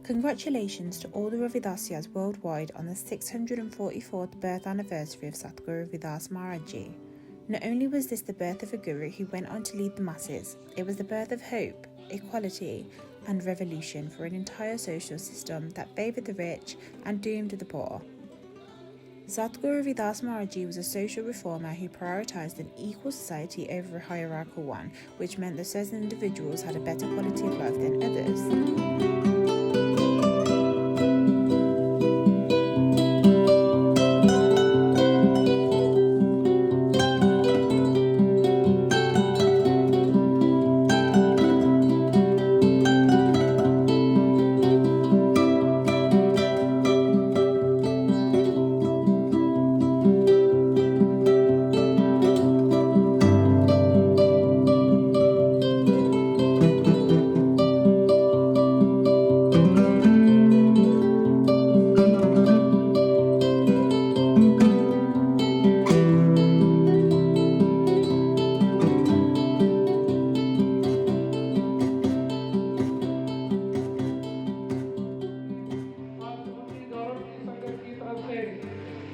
Congratulations to all the Ravidasyas worldwide on the 644th birth anniversary of Satguru Ravidas Maharaj. Not only was this the birth of a guru who went on to lead the masses, it was the birth of hope, equality, and revolution for an entire social system that favoured the rich and doomed the poor. Satguru Ravidas Maharaj was a social reformer who prioritised an equal society over a hierarchical one, which meant that certain individuals had a better quality of life than others.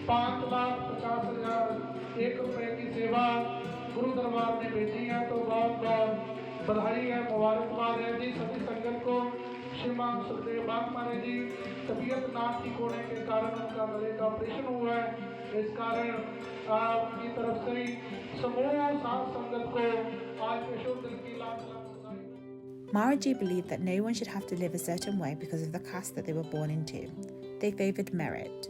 ₹5,50,000 की सेवा गुरु दरबार ने भेजी है, तो बहुत बहुत बधाई है, मुबारकबाद है जी सभी संगत को। श्रीमान सुखदेव बाग महाराज जी तबीयत ना ठीक होने के कारण उनका गले का ऑपरेशन हुआ है, इस कारण उनकी तरफ से समूह साध संगत को आज पेशों दिल की lakh Maharaji believed that no one should have to live a certain way because of the caste that they were born into. They favoured merit.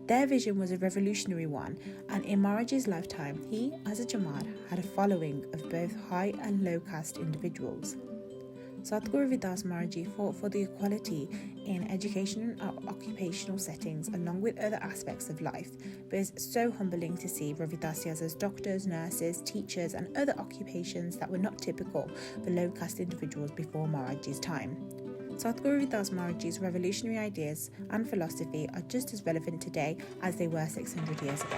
Their vision was a revolutionary one, and in Maharaji's lifetime, he, as a Jamaat, had a following of both high and low caste individuals. Satguru Ravidas Maharaj fought for the equality in education and occupational settings along with other aspects of life, but it's so humbling to see Ravidasyas as doctors, nurses, teachers and other occupations that were not typical for low caste individuals before Maharaj's time. Satguru Ravidas Maharaj's revolutionary ideas and philosophy are just as relevant today as they were 600 years ago.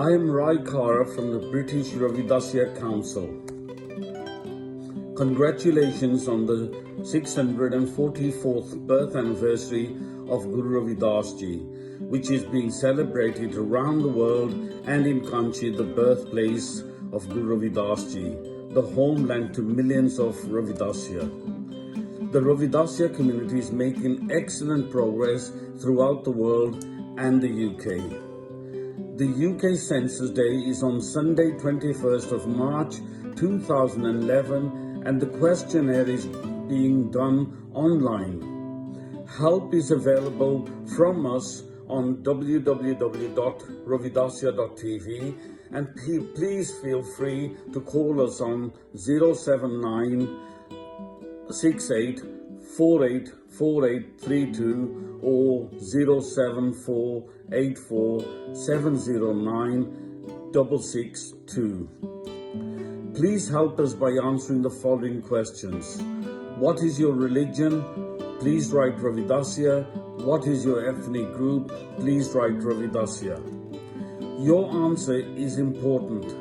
I am Rai Kara from the British Ravidasya Council. Congratulations on the 644th birth anniversary of Guru Ravidas Ji, which is being celebrated around the world, and in Kanchi, the birthplace of Guru Ravidas Ji, the homeland to millions of Ravidasya. The Ravidasya community is making excellent progress throughout the world and the UK. The UK Census Day is on Sunday 21st of March 2011 and the questionnaire is being done online. Help is available from us on www.ravidasya.tv and please feel free to call us on 079 68 48 4832 or 074 84 709 662. Please help us by answering the following questions. What is your religion? Please write Ravidasya. What is your ethnic group? Please write Ravidasya. Your answer is important.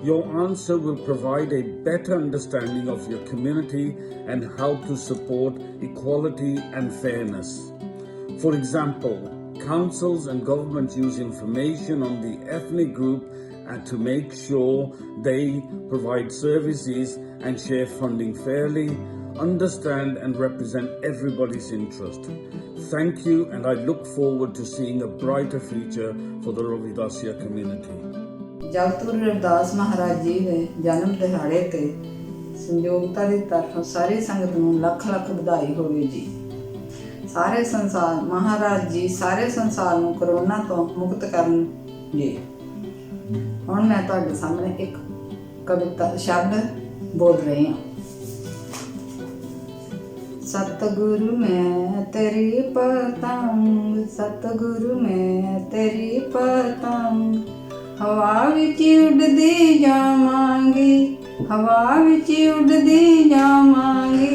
Your answer will provide a better understanding of your community and help to support equality and fairness. For example, councils and governments use information on the ethnic group and to make sure they provide services and share funding fairly, understand and represent everybody's interest. Thank you, and I look forward to seeing a brighter future for the Ravidasya community. ਜਗਤ ਗੁਰੂ ਰਵਿਦਾਸ ਮਹਾਰਾਜ ਜੀ ਦੇ ਜਨਮ ਦਿਹਾੜੇ ਤੇ ਸੰਯੋਗਤਾ ਦੀ ਤਰਫੋਂ ਸਾਰੀ ਸੰਗਤ ਨੂੰ ਲੱਖ ਲੱਖ ਵਧਾਈ ਹੋਵੇ ਜੀ। ਸਾਰੇ ਸੰਸਾਰ ਮਹਾਰਾਜ ਜੀ ਸਾਰੇ ਸੰਸਾਰ ਨੂੰ ਕਰੋਨਾ ਤੋਂ ਮੁਕਤ ਕਰਨ ਜੀ। ਹੁਣ ਮੈਂ ਤੁਹਾਡੇ ਸਾਹਮਣੇ ਇੱਕ ਕਵਿਤਾ ਸ਼ਬਦ ਬੋਲ ਰਹੀ ਹਾਂ। सतगुरु मैं तेरी पतंग, सतगुरु मैं तेरी पतंग, हवा विच उड़दी जावांगी, हवा विच उड़दी जावांगी,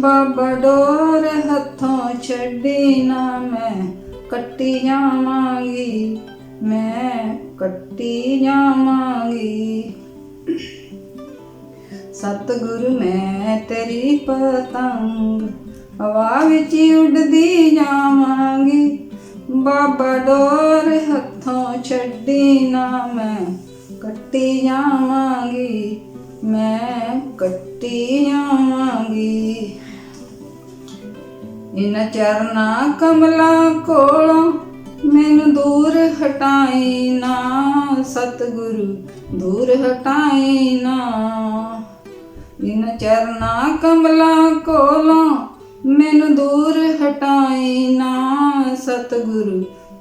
बाबा डोर हथों छड्डी ना मैं कट्टी जावांगी, मैं कट्टी जावांगी। सतगुरु मैं तेरी पतंग, हवा विच उड़दी जावांगी, बाबा डोर हथों छड्डी ना मैं कट्टी जावांगी, मैं कट्टी जावांगी। इन चरना कमला कोलों मैनू दूर हटाई ना, सतगुरु दूर हटाई ना। इन चरना कमला कोलों मैनू दूर हटाई ना, सतगुरु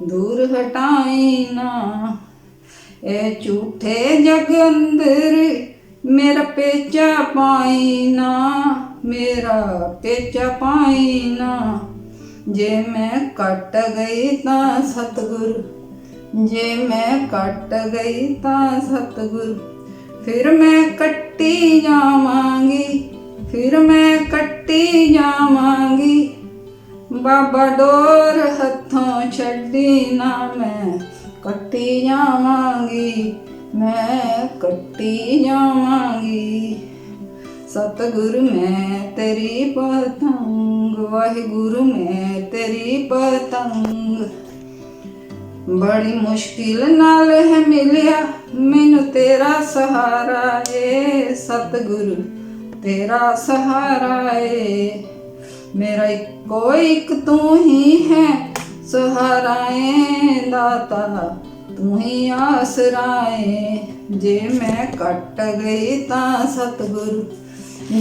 दूर हटाई ना। ए झूठे जग अंदर मेरा पेचा पाई ना, मेरा पेचा पाई ना। जे मैं कट गई तां सतगुरु, जे मैं कट गई तां सतगुरु, फिर मैं कट्टी जावांगी, फिर मैं कट्टी जावांगी, बाबा डोर हथों छड्डी ना मैं कट्टी जावांगी, मैं कट्टी जावांगी। सतगुरु मैं तेरी पतंग, वाहिगुरु मैं तेरी पतंग, बड़ी मुश्किल नाल है मिलिया मैनू तेरा सहारा है, सतगुरु तेरा सहारा है। मेरा इको एक तू ही है सहाराए दाता, तू ही आसराए। जे मैं कट गई तां सतगुरु,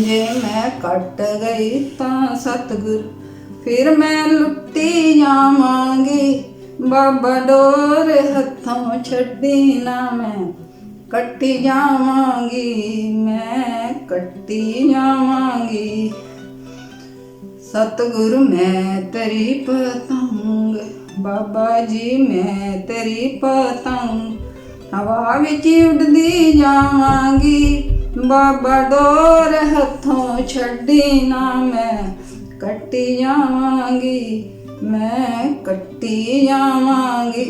जे मैं कट गई तां सतगुरु, फिर मैं लुट्टी जावांगी, बाबा डोर हथों छड्डी ना मैं कट्टी जावांगी, मैं कट्टी जावांगी। सतगुरु मैं तेरी पतंग, बाबा जी मैं तेरी पतंग, हवा विच उड़दी जावांगी, बाबा डोर हथों छड्डी ना मैं कट्टी जावांगी, मैं कट्टी जावांगी।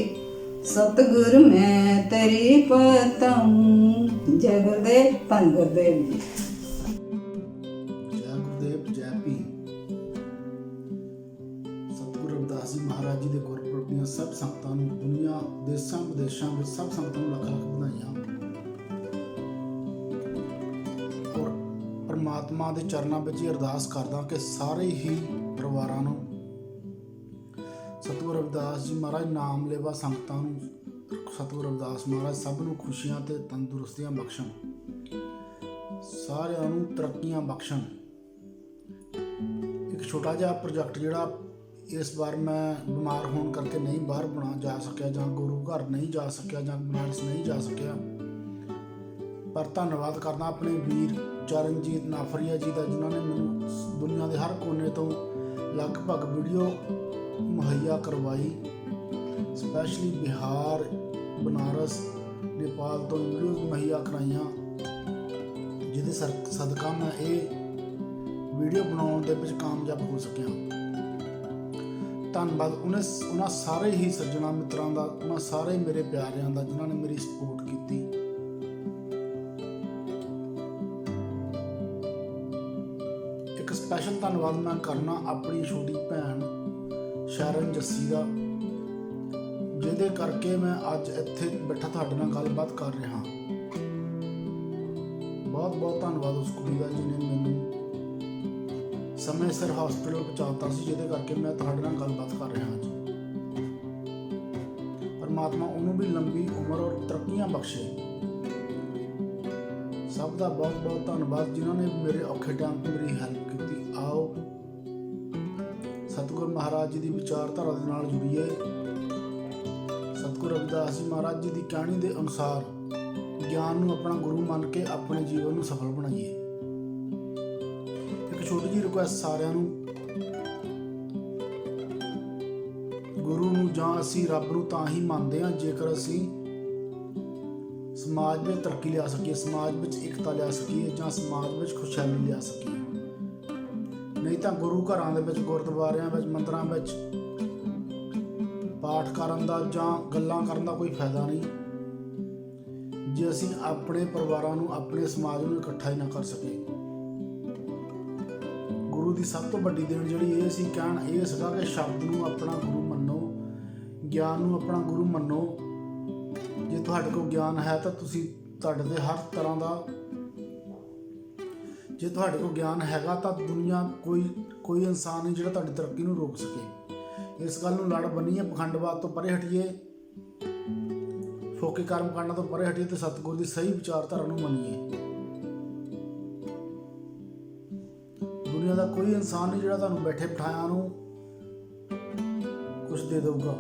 सतगुर मैं तेरी पतंग। जय गुरुदेव, धन गुरुदेव जी। जय गुरुदेव, जय भीम। सतगुरु रविदास जी महाराज जी ਦੇ ਗੁਰਪੁਰਬ ਦੀਆਂ ਸਭ ਸੰਗਤਾਂ ਨੂੰ, ਦੁਨੀਆ ਦੇਸ਼ਾਂ ਵਿਦੇਸ਼ਾਂ ਵਿੱਚ ਸਭ ਸੰਗਤਾਂ ਨੂੰ ਲੱਖ ਲੱਖ ਵਧਾਈਆਂ। ਔਰ ਪਰਮਾਤਮਾ ਦੇ ਚਰਨਾਂ ਵਿੱਚ ਹੀ ਅਰਦਾਸ ਕਰਦਾ ਕਿ ਸਾਰੇ ਹੀ ਪਰਿਵਾਰਾਂ ਨੂੰ ਸਤਿਗੁਰੂ ਰਵਿਦਾਸ ਜੀ ਮਹਾਰਾਜ ਨਾਮ ਲੇਵਾ ਸੰਗਤਾਂ ਨੂੰ ਸਤਿਗੁਰੂ ਰਵਿਦਾਸ ਮਹਾਰਾਜ ਸਭ ਨੂੰ ਖੁਸ਼ੀਆਂ ਤੇ ਤੰਦਰੁਸਤੀਆਂ ਬਖਸ਼ਣ, ਸਾਰਿਆਂ ਨੂੰ ਤਰੱਕੀਆਂ ਬਖਸ਼ਣ। ਇੱਕ ਛੋਟਾ ਜਿਹਾ ਪ੍ਰੋਜੈਕਟ ਜਿਹੜਾ ਇਸ ਵਾਰ ਮੈਂ ਬਿਮਾਰ ਹੋਣ ਕਰਕੇ ਨਹੀਂ ਬਾਹਰ ਬਣਾ ਜਾ ਸਕਿਆ, ਜਾਂ ਗੁਰੂ ਘਰ ਨਹੀਂ ਜਾ ਸਕਿਆ, ਜਾਂ ਬਨਾਰਸ ਨਹੀਂ ਜਾ ਸਕਿਆ, ਪਰ ਧੰਨਵਾਦ ਕਰਦਾ ਆਪਣੇ ਵੀਰ ਚਰਨਜੀਤ ਨਾਫਰੀਆ ਜੀ ਦਾ, ਜਿਨ੍ਹਾਂ ਨੇ ਮੈਨੂੰ ਦੁਨੀਆ ਦੇ ਹਰ ਕੋਨੇ ਤੋਂ ਲਗਭਗ ਵੀਡੀਓ ਮੁਹੱਈਆ ਕਰਵਾਈ। ਸਪੈਸ਼ਲੀ ਬਿਹਾਰ, ਬਨਾਰਸ, ਨੇਪਾਲ ਤੋਂ ਵੀਡੀਓ ਮੁਹੱਈਆ ਕਰਾਈਆਂ, ਜਿਹਦੇ ਸਦਕਾ ਮੈਂ ਇਹ ਵੀਡੀਓ ਬਣਾਉਣ ਦੇ ਵਿੱਚ ਕਾਮਯਾਬ ਹੋ ਸਕਿਆ। ਧੰਨਵਾਦ ਉਹਨਾਂ ਸਾਰੇ ਹੀ ਸੱਜਣਾ ਮਿੱਤਰਾਂ ਦਾ, ਉਹਨਾਂ ਸਾਰੇ ਮੇਰੇ ਪਿਆਰਿਆਂ ਦਾ, ਜਿਨ੍ਹਾਂ ਨੇ ਮੇਰੀ ਸਪੋਰਟ ਕੀਤੀ। ਇੱਕ ਸਪੈਸ਼ਲ ਧੰਨਵਾਦ ਮੈਂ ਕਰਨਾ ਆਪਣੀ ਛੋਟੀ ਭੈਣ ਸ਼ਰਨ ਜੱਸੀ ਦਾ, ਜਿਹਦੇ ਕਰਕੇ ਮੈਂ ਅੱਜ ਇੱਥੇ ਬੈਠਾ ਤੁਹਾਡੇ ਨਾਲ ਗੱਲਬਾਤ ਕਰ ਰਿਹਾ। ਬਹੁਤ ਬਹੁਤ ਧੰਨਵਾਦ ਉਸ ਕੁੜੀ ਦਾ, ਜਿਹਨੇ ਮੈਨੂੰ ਸਮੇਂ ਸਿਰ ਹਸਪੀਟਲ ਪਹੁੰਚਾਤਾ ਸੀ, ਜਿਹਦੇ ਕਰਕੇ ਮੈਂ ਤੁਹਾਡੇ ਨਾਲ ਗੱਲਬਾਤ ਕਰ ਰਿਹਾ ਅੱਜ। ਪਰਮਾਤਮਾ ਉਹਨੂੰ ਵੀ ਲੰਬੀ ਉਮਰ ਔਰ ਤਰੱਕੀਆਂ ਬਖਸ਼ੇ। ਸਭ ਦਾ ਬਹੁਤ ਬਹੁਤ ਧੰਨਵਾਦ ਜਿਨ੍ਹਾਂ ਨੇ ਮੇਰੇ ਔਖੇ ਟਾਈਮ 'ਤੇ ਮੇਰੀ ਹੈਲਪ ਕੀਤੀ। ਆਓ ਸਤਿਗੁਰੂ ਮਹਾਰਾਜ ਜੀ ਦੀ ਵਿਚਾਰਧਾਰਾ ਦੇ ਨਾਲ ਜੁੜੀਏ। ਸਤਿਗੁਰੂ ਰਵਿਦਾਸ ਜੀ ਮਹਾਰਾਜ ਜੀ ਦੀ ਕਹਿਣੀ ਦੇ ਅਨੁਸਾਰ ਗਿਆਨ ਨੂੰ ਆਪਣਾ ਗੁਰੂ ਮੰਨ ਕੇ ਆਪਣੇ ਜੀਵਨ ਨੂੰ ਸਫਲ ਬਣਾਈਏ। ਇੱਕ ਛੋਟੀ ਜਿਹੀ ਰਿਕੁਐਸਟ ਸਾਰਿਆਂ ਨੂੰ, ਗੁਰੂ ਨੂੰ ਜਾਂ ਅਸੀਂ ਰੱਬ ਨੂੰ ਤਾਂ ਹੀ ਮੰਨਦੇ ਹਾਂ ਜੇਕਰ ਅਸੀਂ ਸਮਾਜ ਵਿੱਚ ਤਰੱਕੀ ਲਿਆ ਸਕੀਏ, ਸਮਾਜ ਵਿੱਚ ਇਕਤਾ ਲਿਆ ਸਕੀਏ, ਜਾਂ ਸਮਾਜ ਵਿੱਚ ਖੁਸ਼ਹਾਲੀ ਲਿਆ ਸਕੀਏ। ਨਹੀਂ ਤਾਂ ਗੁਰੂ ਘਰਾਂ ਦੇ ਵਿੱਚ, ਗੁਰਦੁਆਰਿਆਂ ਵਿੱਚ, ਮੰਦਰਾਂ ਵਿੱਚ ਪਾਠ ਕਰਨ ਦਾ ਜਾਂ ਗੱਲਾਂ ਕਰਨ ਦਾ ਕੋਈ ਫਾਇਦਾ ਨਹੀਂ ਜੇ ਅਸੀਂ ਆਪਣੇ ਪਰਿਵਾਰਾਂ ਨੂੰ, ਆਪਣੇ ਸਮਾਜ ਨੂੰ ਇਕੱਠਾ ਹੀ ਨਾ ਕਰ ਸਕੇ। ਗੁਰੂ ਦੀ ਸਭ ਤੋਂ ਵੱਡੀ ਦੇਣ ਜਿਹੜੀ ਇਹ ਸੀ, ਕਹਿਣ ਇਹ ਸੀਗਾ ਕਿ ਸ਼ਬਦ ਨੂੰ ਆਪਣਾ ਗੁਰੂ ਮੰਨੋ, ਗਿਆਨ ਨੂੰ ਆਪਣਾ ਗੁਰੂ ਮੰਨੋ। ਜੇ ਤੁਹਾਡੇ ਕੋਲ ਗਿਆਨ ਹੈ ਤਾਂ ਤੁਸੀਂ, ਤੁਹਾਡੇ ਤੇ ਹਰ ਤਰ੍ਹਾਂ ਦਾ, ਜੇ ਤੁਹਾਡੇ ਕੋਲ ਗਿਆਨ ਹੈਗਾ ਤਾਂ ਦੁਨੀਆ ਕੋਈ ਇਨਸਾਨ ਨਹੀਂ ਜਿਹੜਾ ਤੁਹਾਡੀ ਤਰੱਕੀ ਨੂੰ ਰੋਕ ਸਕੇ। ਇਸ ਗੱਲ ਨੂੰ ਲੜ ਬੰਨੀਏ, ਪਖੰਡਵਾਦ ਤੋਂ ਪਰੇ ਹਟੀਏ, ਫੋਕੇ ਕਰਮ ਕਾਂਡਾਂ ਤੋਂ ਪਰੇ ਹਟੀਏ ਤੇ ਸਤਿਗੁਰ ਦੀ ਸਹੀ ਵਿਚਾਰਧਾਰਾ ਨੂੰ ਮੰਨੀਏ। ਦੁਨੀਆ ਦਾ ਕੋਈ ਇਨਸਾਨ ਨਹੀਂ ਜਿਹੜਾ ਤੁਹਾਨੂੰ ਬੈਠੇ ਬਿਠਾਇਆ ਨੂੰ ਕੁਝ ਦੇ ਦੇਊਗਾ।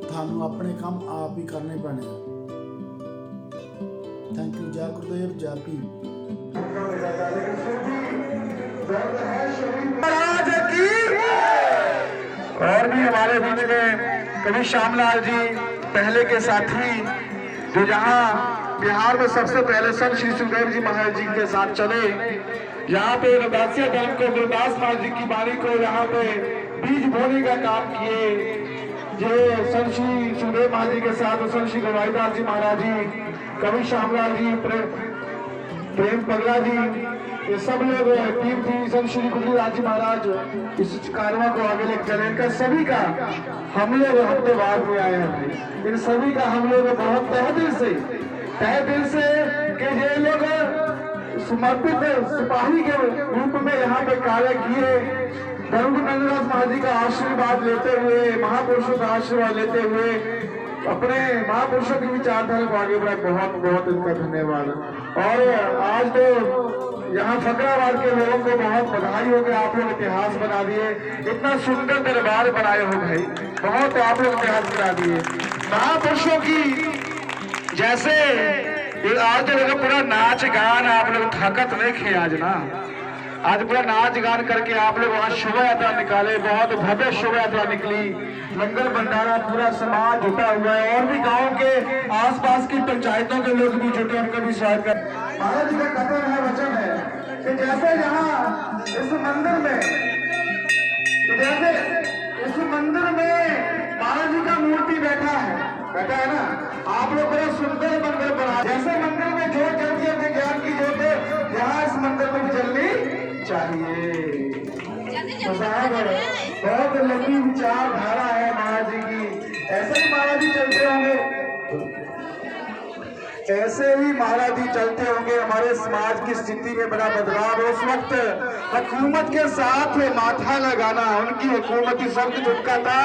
ਤੁਹਾਨੂੰ ਆਪਣੇ ਕੰਮ ਆਪ ਹੀ ਕਰਨੇ ਪੈਣੇ ਆ। Thank you. ਜੈ ਗੁਰਦੇਵ, जय भीम। और भी हमारे बीच में कवि श्यामलाल जी, पहले के साथी, जो यहाँ बिहार में सबसे पहले संत श्री सुखदेव जी महाराज जी के साथ चले, यहाँ पे रविदासिया धर्म को, गुरुदास महाराज जी की बाणी को यहाँ पे बीज बोने का काम किए। जो संत श्री सुखदेव महाराज जी के साथ संत श्री गवाईदास जी महाराज जी, कवि श्यामलाल जी, प्रेम पगला जी, ये सब लोग टीम थी। संत श्री गुरुदास जी महाराज इस कार्यक्रम को आगे लेकर चले। इनका सभी का हम लोग हफ्ते बाद में आए हैं भाई, इन सभी का हम लोग बहुत तहे दिल से कि ये लोग समर्पित सिपाही के रूप में यहाँ पे कार्य किए। धर्म नंददास महाराज जी का आशीर्वाद लेते हुए, महापुरुषों का आशीर्वाद लेते हुए अपने महापुरुषों की विचारधारा को आगे बढ़ाए। बहुत बहुत इनका धन्यवाद। और आज तो यहाँ फकराबाद के लोगों को बहुत बधाई हो कि आप लोग इतिहास बना दिए। इतना सुंदर दरबार बनाए हो भाई, बहुत आप लोग इतिहास बना दिए। महापुरुषों की जैसे आज तो पूरा नाच गान आप लोग थकत नहीं खे आज ना, आज पूरा नाच गान करके आप लोग वहाँ शोभा यात्रा निकाले, बहुत भव्य शोभा यात्रा निकली। लंगर भंडारा पूरा समाज जुटा हुआ है, और भी गांव के आसपास की पंचायतों के लोग भी जुटे, उनका भी स्वागत कर। महाराज जी का कथन है, वचन है कि जैसे यहाँ इस मंदिर में, जैसे इस मंदिर में महाराज जी का मूर्ति बैठा है, कहता है ना, आप लोग बड़ा सुंदर मंदिर बना, जैसे मंदिर में जोत जलती है अपने ज्ञान की जोत, यहाँ इस मंदिर में भी जलनी चाहिए। तो साहब बहुत लंबी विचारधारा है महाराज जी की। ऐसे ही महाराज जी चलते होंगे, ऐसे ही महाराज जी चलते होंगे, हमारे समाज की स्थिति में बड़ा बदलाव। उस वक्त हुकूमत के साथ माथा लगाना, उनकी हुकूमती शब्द झुटका था,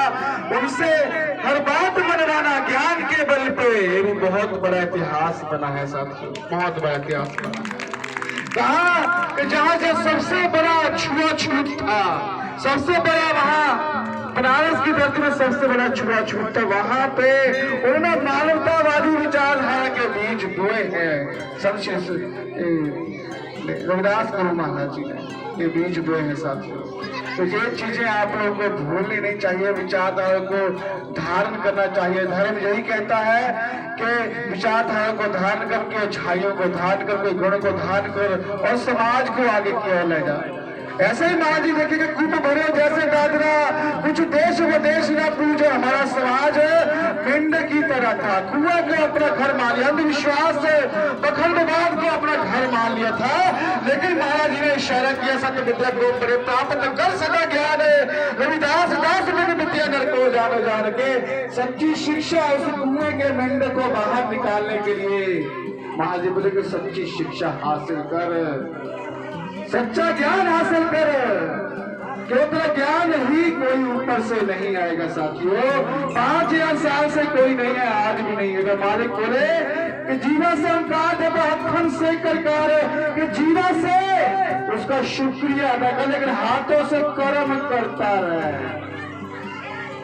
उनसे हर बात मनवाना ज्ञान के बल पे, ये भी बहुत बड़ा इतिहास बना है साथियों, बहुत बड़ा इतिहास बना है। कहा कि जहां से सबसे बड़ा छुआछूत था, सबसे बड़ा वहां बनारस की धरती में सबसे बड़ा छुआछूत था, वहां पे उन्होंने मानवतावादी विचारधारा के बीज बोए हैं। सबसे रविदास गुरु महाराज जी ने ये बीज बोए हैं साथियों। तो ये चीजें आप लोगों को भूलनी नहीं चाहिए, विचारधारा को धारण करना चाहिए। धर्म यही कहता है कि विचारधारा को धारण करके, अच्छाइयों को धारण करके, गुण को धारण कर और समाज को आगे की ओर ले जाए। ऐसे ही महाराज जी देखेंगे कूप भरे जैसे दादरा, कुछ देश विदेश न पूछो, हमारा समाज पिंड की तरह था, कुआं को अपना घर मान लिया, अंधविश्वास पखंडवाद को अपना घर मान लिया था। लेकिन महाराज जी ने इशारा किया, सत्य विद्या को बड़े प्राप्त कर सका ज्ञान, रविदास दास में विद्या नर को जानो जान के, सच्ची शिक्षा उस कुएं के मेंढ को बाहर निकालने के लिए महाराज जी बोले कि सच्ची शिक्षा हासिल कर, सच्चा ज्ञान हासिल कर, क्योंकि ज्ञान ही कोई ऊपर से नहीं आएगा साथियों। 5000 साल से कोई नहीं है, आज भी नहीं है। मालिक बोले कि जीवा से हम से करकार कि जीवा से उसका शुक्रिया अदा कर, लेकिन हाथों से कर्म करता रहे।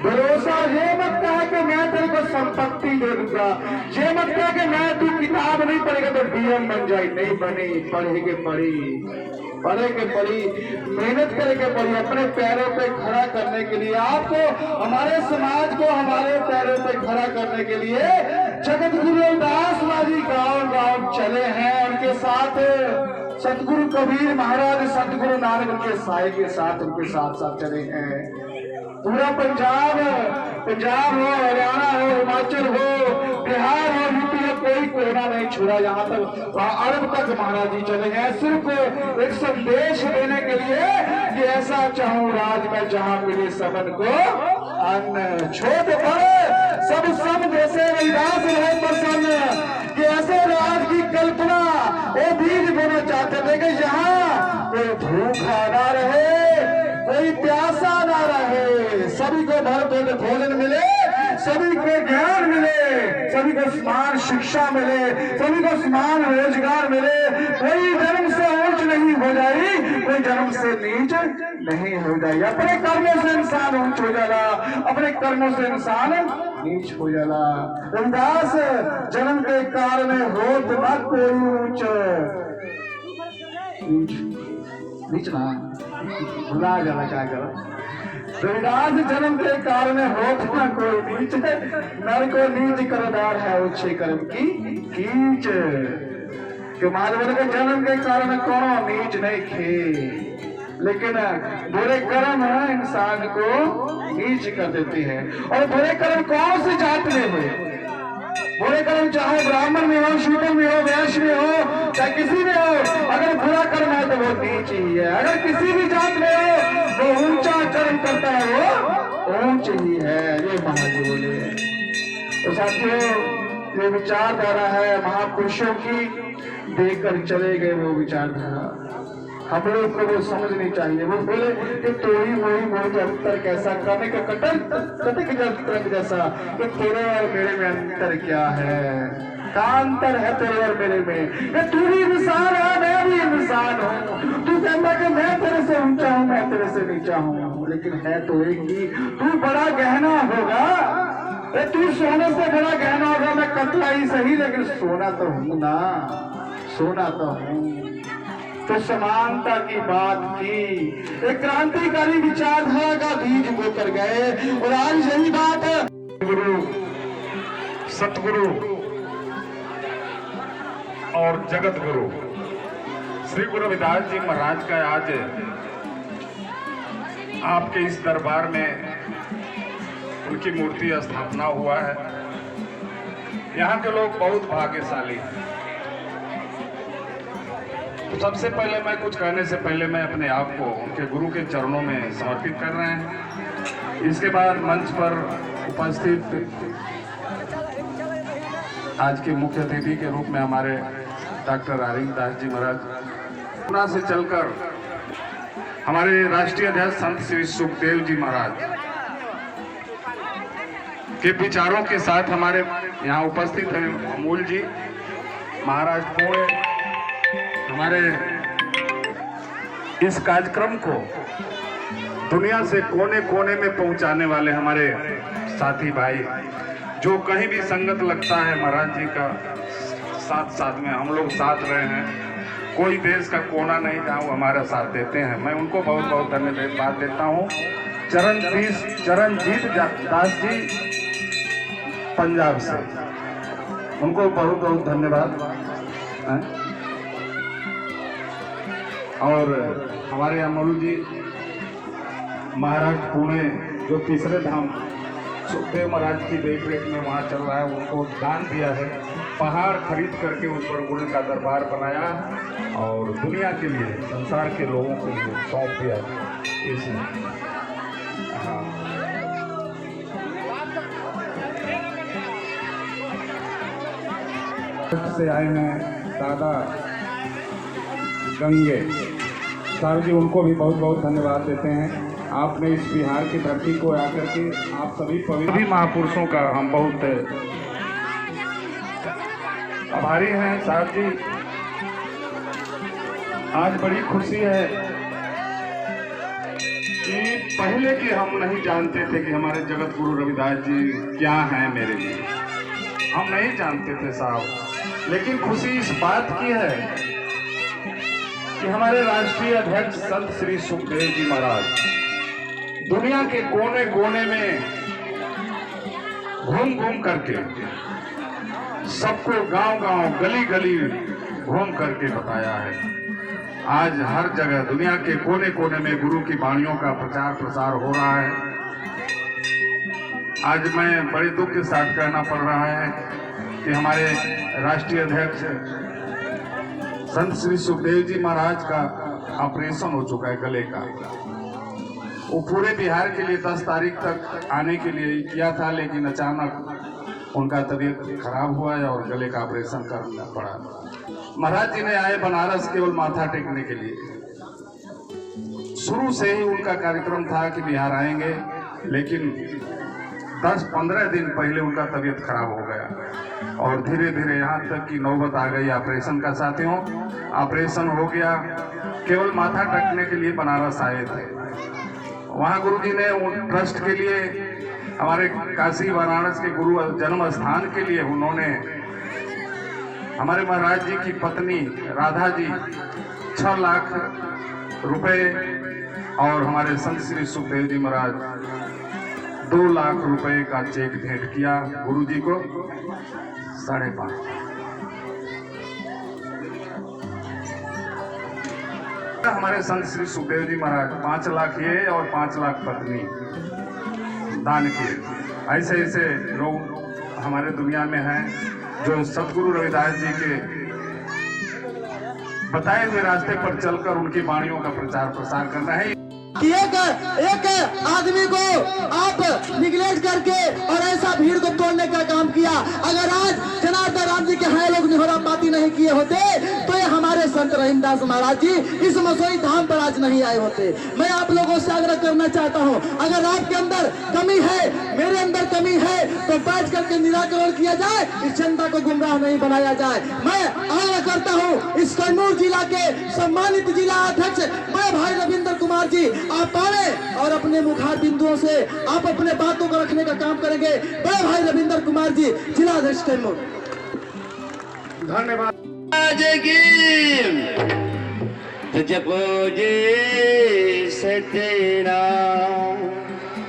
भरोसा ये मत कहा कि मैं तेरे को संपत्ति दे दूंगा, ये मत कहा कि मैं तू किताब नहीं पढ़ेगा तो डीएम बन जाए, नहीं बनी, पढ़ेगे पढ़ी, पढ़ेगे पढ़ी, मेहनत करेंगे पढ़ी, अपने पैरों पे खड़ा करने के लिए। आपको, हमारे समाज को हमारे पैरों पे खड़ा करने के लिए जगत गुरु रविदास जी गांव गांव चले हैं, उनके साथ सतगुरु कबीर महाराज, सतगुरु नानक उनके साए के साथ, उनके साथ साथ चले हैं। पूरा पंजाब हो, हरियाणा हो, हिमाचल हो, बिहार हो, यूपी हो, कोई कोना नहीं छोड़ा, यहाँ तक अरब तक महाराज जी चले गए, सिर्फ एक संदेश देने के लिए कि ऐसा चाहूं राज में जहाँ मिले सबन को अन्न, छोट बड़े सब सम जैसे रविदास रहे प्रसन्न, कि ऐसे राज की कल्पना वो बीज बोना चाहते थे कि यहाँ कोई भूखा ना रहे, कोई प्यासा ना रहे, सभी को भर पेट भोजन मिले, सभी को ज्ञान मिले, सभी को समान शिक्षा मिले, सभी को समान रोजगार मिले, कोई जन्म से ऊंच नहीं हो जाए, कोई जन्म से नीच नहीं हो जाए। अपने कर्मों से इंसान ऊंच हो जाला, अपने कर्मों से इंसान नीच हो जाला। रविदास जन्म के कारण होत न कोई ऊंच, नीच ना भुला जाला क्या करो। रविदास जन्म के कारण होत न कोई नीच, नर को नीच करदार है उच्छे कर्म की कीच। कि महादेव के जन्म के कारण कौन नीच नहीं खे, लेकिन बुरे कर्म इंसान को नीच कर देते हैं। और बुरे कर्म कौन सी जात में हुए, बुरे कर्म चाहे ब्राह्मण में हो, शूद्र में हो, वैश्य में हो, चाहे किसी में हो, अगर बुरा कर्म है तो वो नीच ही है। अगर किसी भी जात में हो वो ऊंचा कर्म करता है, वो ऊंच ही है, ये महाराज बोले। तो साथियों, ये विचारधारा है महापुरुषों की, देकर चले गए वो विचारधारा, हम लोग को वो समझनी चाहिए। वो बोले कि तोड़ी मोड़ी मोड़ी अंतर कैसा, करने का कटक तरंग जैसा, कि तेरे और मेरे में अंतर क्या है, का अंतर है तेरे और मेरे में। तू भी इंसान है, मैं भी इंसान हूँ। तू कहता कि मैं तेरे से ऊंचा हूँ, मैं तेरे से नीचा हूँ, लेकिन है तो एक ही। तू बड़ा गहना होगा, तू सोने से बड़ा गहना होगा, मैं कतला ही सही, लेकिन सोना तो हूँ ना, सोना तो हूँ। तो समानता की बात की, एक क्रांतिकारी विचारधारा का बीज बोकर गए, और आज यही बात है। गुरु, सतगुरु और जगत गुरु श्री गुरु रविदास जी महाराज का आज आपके इस दरबार में उनकी मूर्ति स्थापना हुआ है। यहाँ के लोग बहुत भाग्यशाली हैं। तो सबसे पहले मैं कुछ कहने से पहले मैं अपने आप को उनके गुरु के चरणों में समर्पित कर रहे हैं। इसके बाद मंच पर उपस्थित आज के मुख्य अतिथि के रूप में हमारे डॉक्टर आरिंद दास जी महाराज, पुणे से चलकर हमारे राष्ट्रीय अध्यक्ष संत श्री सुखदेव जी महाराज के विचारों के साथ हमारे यहाँ उपस्थित हैं अमूल जी, महाराष्ट्र पुणे। हमारे इस कार्यक्रम को दुनिया से कोने कोने में पहुंचाने वाले हमारे साथी भाई, जो कहीं भी संगत लगता है महाराज जी का साथ साथ में हम लोग साथ रहे हैं। कोई देश का कोना नहीं जहाँ वो हमारा साथ देते हैं, मैं उनको बहुत बहुत धन्यवाद देता हूँ। चरणजीत दास जी पंजाब से, उनको बहुत बहुत धन्यवाद। और हमारे अमोल जी महाराष्ट्र पुणे, जो तीसरे धाम सुखदेव महाराज की देखरेख में वहाँ चल रहा है, उनको दान दिया है, पहाड़ खरीद करके उस पर गुरु का दरबार बनाया और दुनिया के लिए, संसार के लोगों के लिए सौंप दिया इसने। हाँ, से आए हैं दादा गंगे सर जी, उनको भी बहुत बहुत धन्यवाद देते हैं। आपने इस बिहार की धरती को आकर के आप सभी पवित्र महापुरुषों का हम बहुत आभारी हैं साहब जी। आज बड़ी खुशी है कि पहले के हम नहीं जानते थे कि हमारे जगत गुरु रविदास जी क्या हैं मेरे लिए, हम नहीं जानते थे साहब। लेकिन खुशी इस बात की है कि हमारे राष्ट्रीय अध्यक्ष संत श्री सुखदेव जी महाराज दुनिया के कोने कोने में घूम घूम करके सबको गांव गांव गली गली घूम करके बताया है। आज हर जगह दुनिया के कोने कोने में गुरु की वाणियों का प्रचार प्रसार हो रहा है। आज मैं बड़े दुख के साथ कहना पड़ रहा है कि हमारे राष्ट्रीय अध्यक्ष संत श्री सुखदेव जी महाराज का ऑपरेशन हो चुका है गले का। वो पूरे बिहार के लिए 10 तारीख तक आने के लिए किया था, लेकिन अचानक उनका तबीयत खराब हुआ है और गले का ऑपरेशन करना पड़ा। महाराज जी ने आए बनारस केवल माथा टेकने के लिए। शुरू से ही उनका कार्यक्रम था कि बिहार आएंगे, लेकिन 10-15 दिन पहले उनका तबीयत खराब हो गया और धीरे धीरे यहाँ तक की नौबत आ गई ऑपरेशन का। साथियों, ऑपरेशन हो गया, केवल माथा टेकने के लिए बनारस आए थे। वहाँ गुरु जी ने ट्रस्ट के लिए, हमारे काशी वाराणसी के गुरु जन्म स्थान के लिए, उन्होंने हमारे महाराज जी की पत्नी राधा जी 6 लाख रुपए और हमारे संत श्री सुखदेव जी महाराज 2 लाख रुपए का चेक भेंट किया गुरु जी को। 5.5 हमारे संत श्री सुखदेव जी महाराज 5 लाख ये और 5 लाख पत्नी दान किए। ऐसे ऐसे लोग हमारे दुनिया में हैं जो सदगुरु रविदास जी के बताए हुए रास्ते पर चलकर उनकी वाणियों का प्रचार प्रसार करना है। कि एक आदमी को आप निगलेक्ट करके और ऐसा भीड़ को तोड़ने का काम किया। अगर आज जनार्दन राम जी के हाय लोग निहोरा पाती नहीं किए होते तो ये हमारे संत रहीमदास महाराज जी इस मसोई धाम पर आज नहीं आए होते। मैं आप लोगों से आग्रह करना चाहता हूँ, अगर आपके अंदर कमी है, मेरे अंदर कमी है, तो बैठ करके निराकरण किया जाए, इस जनता को गुमराह नहीं बनाया जाए। मैं आग्रह करता हूँ इस कैमूर जिला के सम्मानित जिला अध्यक्ष बड़े भाई रविंद्र कुमार जी, आप आए और अपने मुखार बिंदुओं से आप अपने बातों को रखने का काम करेंगे। बड़े भाई रविंद्र कुमार जी, जिला अध्यक्ष कैमूर। धन्यवाद। आज की तुझ पूजे सतना,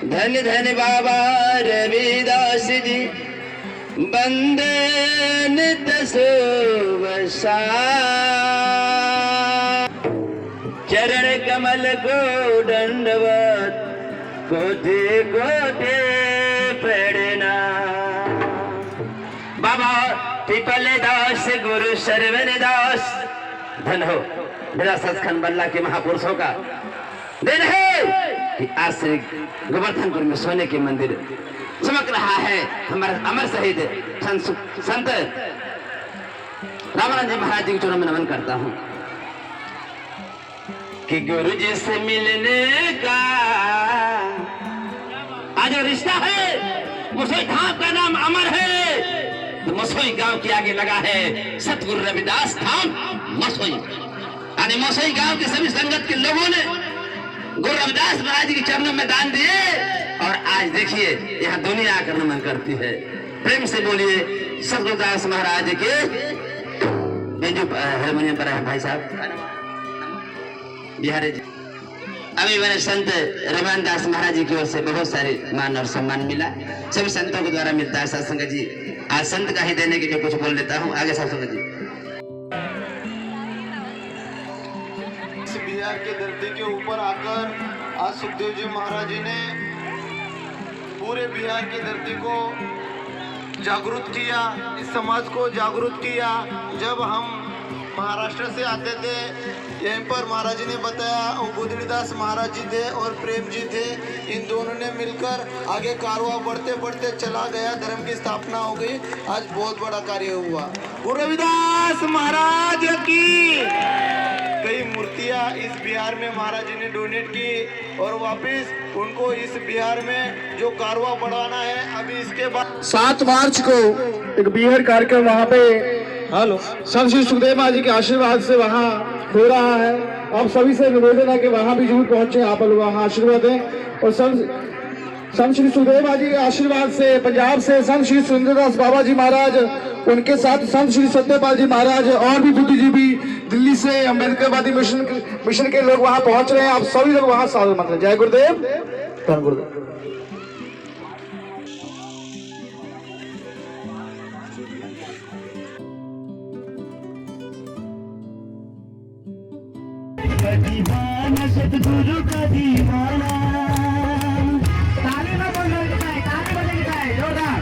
धन धन बाबा रविदास जी, बंदन तसोवसा, चरण कमल को दंडवत, कोटि कोटि प्रणाम। बाबा रविदास गुरु शरवण दास। धन हो मेरा सचखंड बल्ला के महापुरुषों का दिन है कि आज से गोवर्धनपुर में सोने के मंदिर चमक रहा है। हमारा अमर शहीद संत रामानंद जी महाराज जी के चरणों में नमन करता हूँ कि गुरु जी से मिलने का आज रिश्ता है। मुसोई धाम का नाम अमर है, तो मसोई गांव के आगे लगा है सतगुरु रविदास धाम मसोई। यानी मसोई गांव के सभी संगत के लोगों ने गुरु रविदास महाराज जी के चरणों में दान दिए और आज देखिए यहाँ दुनिया आकर नमन करती है। प्रेम से बोलिए सतगुरुदास महाराज के। जो हारमोनियम पर है भाई साहब बिहारी जी। अभी मैंने संत रमान दास महाराज जी की ओर से बहुत सारे मान और सम्मान मिला, सभी संतों के द्वारा मिलता है। सत्संग जी आज संत का ही देने के लिए कुछ बोल लेता हूँ। आगे सत्संग जी। इस बिहार की धरती के ऊपर आकर आज सुखदेव जी महाराज जी ने पूरे बिहार की धरती को जागरूक किया, इस समाज को जागरूक किया। जब हम महाराष्ट्र से आते थे यहीं पर महाराज जी ने बताया बुद्धदास महाराज जी थे और प्रेम जी थे, इन दोनों ने मिलकर आगे कारवा बढ़ते बढ़ते चला गया, धर्म की स्थापना हो गई। आज बहुत बड़ा कार्य हुआ। गुरु रविदास महाराज की कई मूर्तियां इस बिहार में महाराज जी ने डोनेट की और वापस उनको इस बिहार में जो कारवा बढ़ाना है। अभी इसके बाद 7 मार्च को एक बिहार कार्यक्रम वहाँ पे संत श्री सुखदेव महाराज जी के आशीर्वाद से वहाँ हो रहा है। आप सभी से निवेदन है कि वहाँ भी जरूर पहुंचे, आप लोग वहाँ आशीर्वाद दें। और संत श्री सुखदेव महाराज जी के आशीर्वाद से पंजाब से संत श्री सुरेंद्रदास बाबा जी महाराज, उनके साथ संत श्री सत्यपाल जी महाराज और भी बुद्धिजीवी दिल्ली से अम्बेडकरवादी मिशन के लोग वहाँ पहुंच रहे हैं। आप सभी लोग वहाँ साधु मंत्र। जय गुरुदेव, धन गुरुदेव। दीवाना सतगुरु का दीवाना। ताली में बोल रहे ताली बजेगी है जोरदार।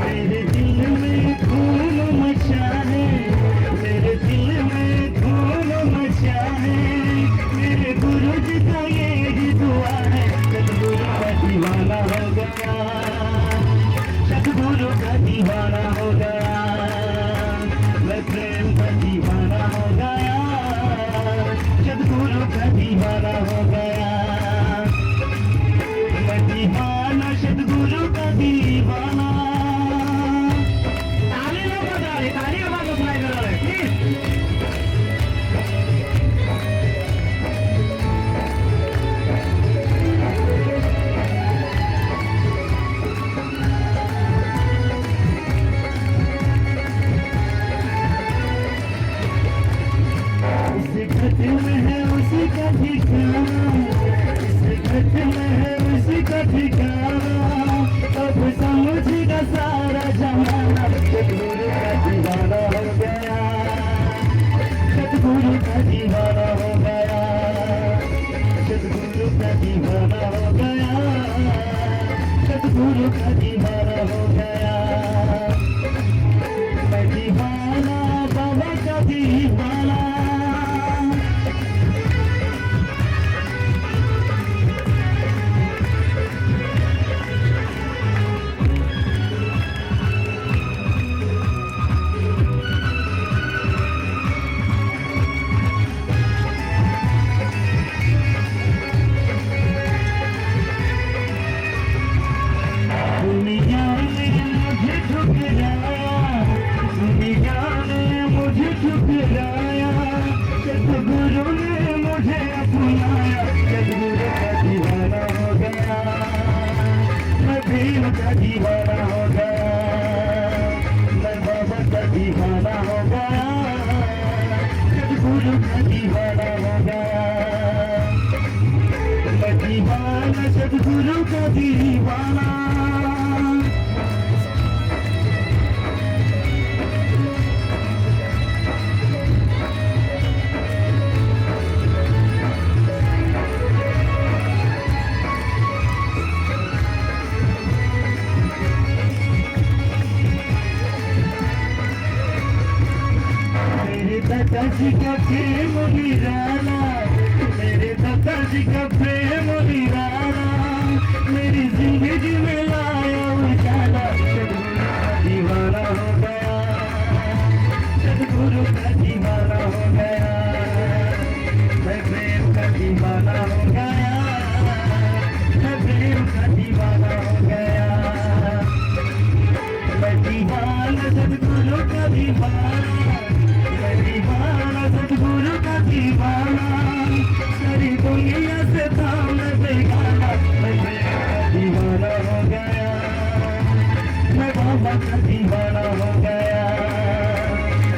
मेरे दिल में खून मचा है, मेरे दिल में खून मचा है। मेरे गुरु जी का ये दुआ है, सतगुरु का दीवाना हो गया, सतगुरु का दीवाना हो गया। मैं प्रेम का दीवाना हो गया, सतगुरु का दीवाना हो गया। मैं दीवाना सतगुरु का दीवाना। ताली लोग बजा रहे, ताली आवाज सुनाई दे रहा है प्लीज। इस घट में है उसी का ठिकाना, इस घट में है उसी का ठिकाना। अब समझेगा सारा जमाना, सतगुरु का दीवाना हो गया, सतगुरु का दीवाना हो गया, सतगुरु का दीवाना हो गया, सतगुरु का दीवाना हो गया। मैं दीवाना बाबा का दीवाना। दुनिया ने मुझे ठुकराया, दुनिया ने मुझे ठुकराया, सतगुरु ने मुझे अपनाया, सतगुरु का दीवाना हो गया, मैं भीम का दीवाना हो गया, मैं बाबा का दीवाना हो गया, सतगुरु का दीवाना हो गया। मैं दीवाना सतगुरु का दीवाना। दादाजी का प्रेम निराला, मेरे दादाजी का प्रेम निराला, मेरी जिंदगी में लाया उजाला। दीवाना हो गया, सदगुरु का दीवाना हो गया, मैं प्रेम का दीवाना हो गया, मैं प्रेम का दीवाना हो गया, मैं दीवाना सदगुरु का दीवाना, मैं दीवाना सदगुरु का दीवाना, सारी दुनिया से था मैं बेगाना, मैं प्रेम का दीवाना हो गया, मैं बाबा का दीवाना हो गया,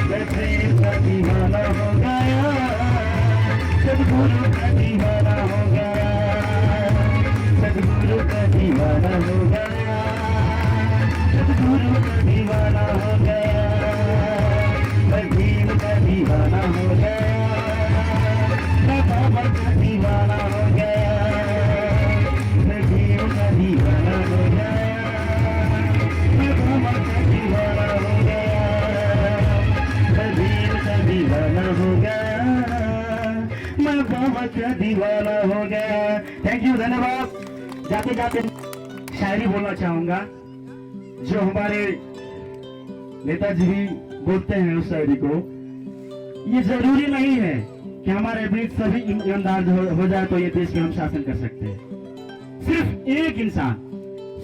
मैं प्रेम का दीवाना हो गया, सदगुरु का दीवाना हो गया, सदगुरु का दीवाना हो गया, सदगुरु का दीवाना हो गया, मैं भीम का दीवाना हो गया, मैं बाबा का दीवाना हो गया, मैं भीम का दीवाना हो गया, मैं बाबा का दीवाना हो गया, मैं भीम का दीवाना हो गया, मैं बाबा का दीवाना हो गया। थैंक यू, धन्यवाद। जाते जाते शायरी बोलना चाहूंगा जो हमारे नेताजी भी बोलते हैं उस शायरी को। ये जरूरी नहीं है कि हमारे बीच सभी ईमानदार हो जाए तो ये देश में हम शासन कर सकते हैं। सिर्फ एक इंसान,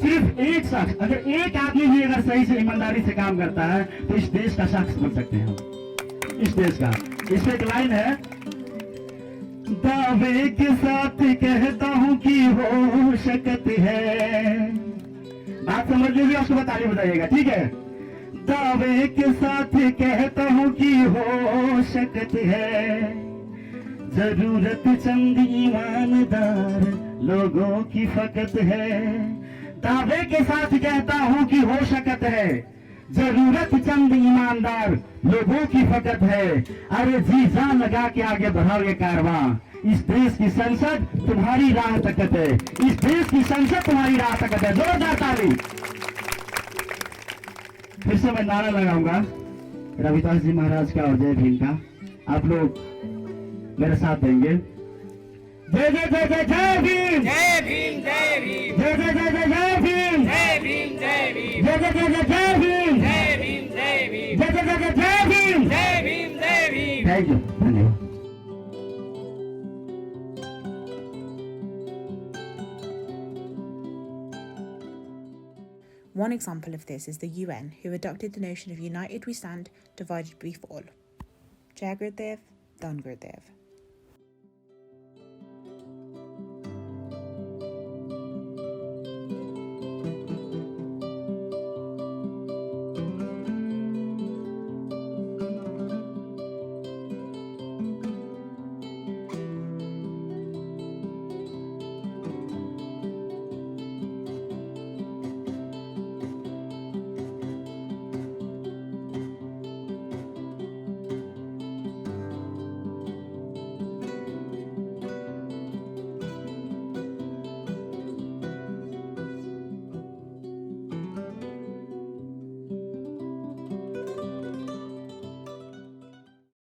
सिर्फ एक शख्स, अगर एक आदमी भी अगर सही से ईमानदारी से काम करता है तो इस देश का शख्स बन सकते हैं हम, इस देश का। इसमें एक लाइन है, दावे के साथ कहता हूं कि हो शकत है, बात समझ लीजिए, उसके बाद ताली बजाइएगा, ठीक है। दावे के साथ कहता हूं कि हो शकत है, जरूरत चंद ईमानदार लोगों की फकत है। दावे के साथ कहता हूं कि हो शकत है, जरूरत चंद ईमानदार लोगों की फकत है। अरे जी जान लगा के आगे बढ़ाओ ये कारवां, इस देश की संसद तुम्हारी राह तकत है, इस देश की संसद तुम्हारी राह तकत है। जोरदार ताली। फिर से मैं नारा लगाऊंगा रविदास जी महाराज का और जय भीम का, आप लोग मेरे साथ देंगे। जय जय जय जय जय भीम, जय भीम जय भीम, जय जय जय जय जय भीम, जय भीम जय भीम, जय जय जय जय जय भीम, जय भीम जय भीम, जय जय जय जय जय भीम, जय भीम जय भीम। थैंक यू, धन्यवाद। One example of this is the UN, who adopted the notion of united we stand, divided we fall. Jai Gurudev, Dhan Gurudev.